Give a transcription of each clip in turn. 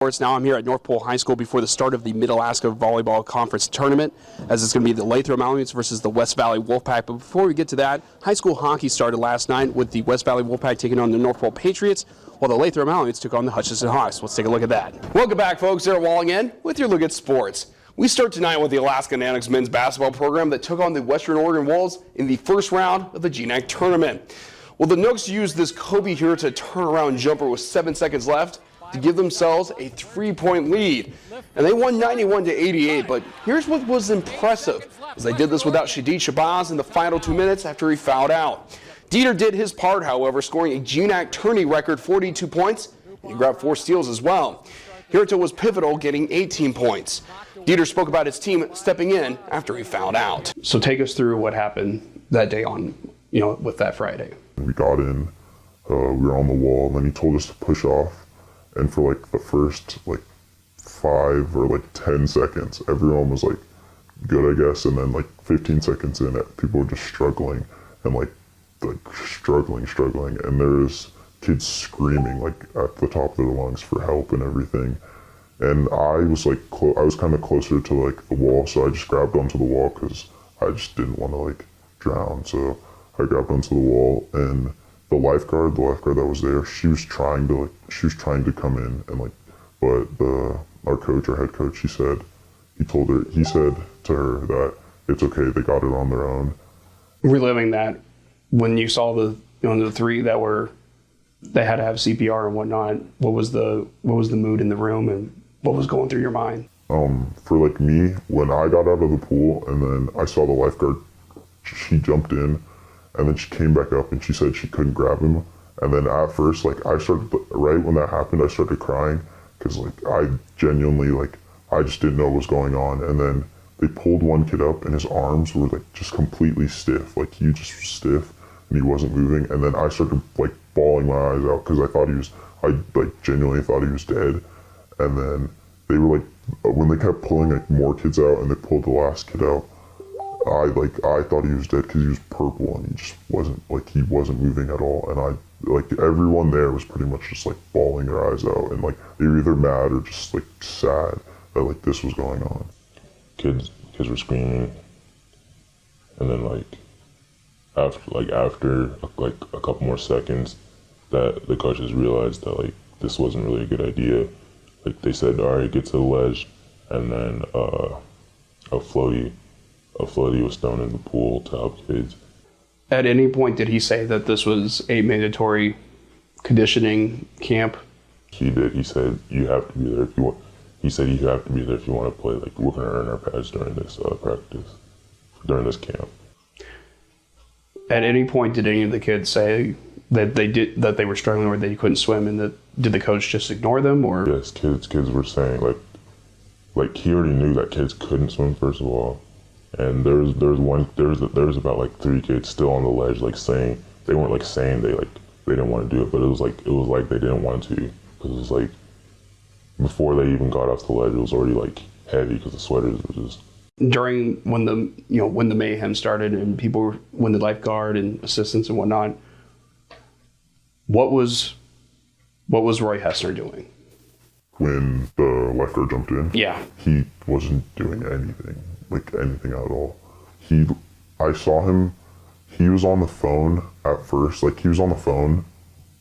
Now I'm here at North Pole High School before the start of the Mid-Alaska Volleyball Conference Tournament, as it's going to be the Lathrop Alamutes versus the West Valley Wolfpack. But before we get to that, high school hockey started last night with the West Valley Wolfpack taking on the North Pole Patriots, while the Lathrop Alamutes took on the Hutchinson Hawks. Let's take a look at that. Welcome back, folks. Sarah Walling in with your look at sports. We start tonight with the Alaska Nanooks men's basketball program that took on the Western Oregon Wolves in the first round of the GNAC tournament. Well, the Nooks used this Kobe Hirota turnaround jumper with 7 seconds left to give themselves a 3-point lead. And they won 91-88, but here's what was impressive, as they did this without Shadid Shabazz in the final 2 minutes after he fouled out. Dieter did his part, however, scoring a GNAC tourney record 42 points, and he grabbed 4 steals as well. Hirota was pivotal, getting 18 points. Dieter spoke about his team stepping in after he fouled out. So take us through what happened that day on, with that Friday. We got in, we were on the wall, and then he told us to push off. And for the first 5 or 10 seconds, everyone was good, I guess. And then 15 seconds in, people were just struggling and struggling. And there was kids screaming at the top of their lungs for help and everything. And I was I was kind of closer to the wall, so I just grabbed onto the wall because I just didn't want to drown. So I grabbed onto the wall, and the lifeguard that was there, she was trying to come in, and but our head coach, he said to her that it's okay, they got it on their own. Reliving that, when you saw the 3 that they had to have CPR and whatnot, what was the mood in the room and what was going through your mind? For me, when I got out of the pool and then I saw the lifeguard, she jumped in. And then she came back up and she said she couldn't grab him. And then at first, I started, right when that happened, I started crying because I genuinely, I just didn't know what was going on. And then they pulled one kid up and his arms were just completely stiff. He just was stiff and he wasn't moving. And then I started bawling my eyes out because I genuinely thought he was dead. And then they were when they kept pulling more kids out and they pulled the last kid out, I thought he was dead because he was purple and he just wasn't moving at all. And everyone there was pretty much just bawling their eyes out, and they were either mad or just sad that this was going on. Kids were screaming, and then after a couple more seconds, that the coaches realized that this wasn't really a good idea. They said, all right, get to the ledge, and then a floaty was thrown in the pool to help kids. At any point did he say that this was a mandatory conditioning camp? He did. He said you have to be there if you want. He said you have to be there if you want to play. We're going to earn our pads during this practice, during this camp. At any point did any of the kids say that they were struggling or that you couldn't swim, and did the coach just ignore them? Or yes, kids were saying he already knew that kids couldn't swim, first of all. And there was about 3 kids still on the ledge, saying they weren't saying they didn't want to do it, but it was they didn't want to, because it was before they even got off the ledge, it was already heavy because the sweaters were just. During when the mayhem started and when the lifeguard and assistants and whatnot, what was Roy Hessner doing? When the lifeguard jumped in, yeah, he wasn't doing anything. Anything at all. I saw him, he was on the phone at first, he was on the phone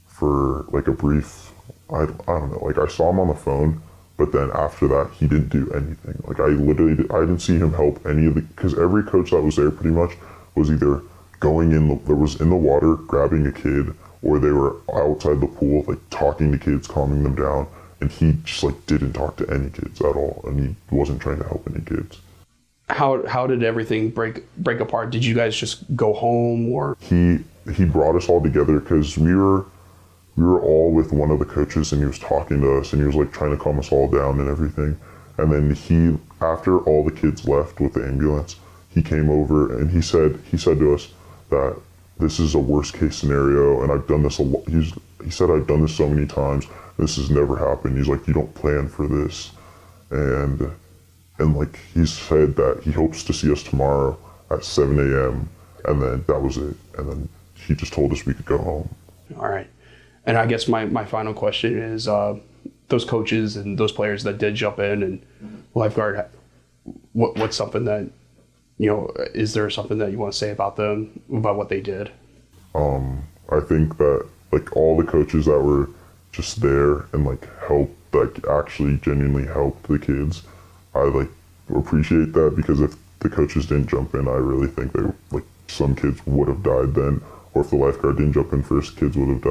for a brief, I don't know, I saw him on the phone, but then after that, he didn't do anything. I didn't see him help any of because every coach that was there pretty much was either going in the water, grabbing a kid, or they were outside the pool, talking to kids, calming them down, and he just didn't talk to any kids at all, and he wasn't trying to help any kids. How did everything break apart? Did you guys just go home, or? He brought us all together because we were all with one of the coaches, and he was talking to us, and he was trying to calm us all down and everything. And then after all the kids left with the ambulance, he came over and he said to us that this is a worst case scenario, and I've done this a lot. He said, I've done this so many times. This has never happened. He's you don't plan for this, and he said that he hopes to see us tomorrow at 7 a.m. And then that was it. And then he just told us we could go home. All right. And I guess my final question is, those coaches and those players that did jump in and lifeguard, what's something that, is there something that you want to say about them, about what they did? I think that like all the coaches that were just there and like helped, like actually genuinely helped the kids, I like appreciate that, because if the coaches didn't jump in, I really think they like some kids would have died then, or if the lifeguard didn't jump in first, kids would have died.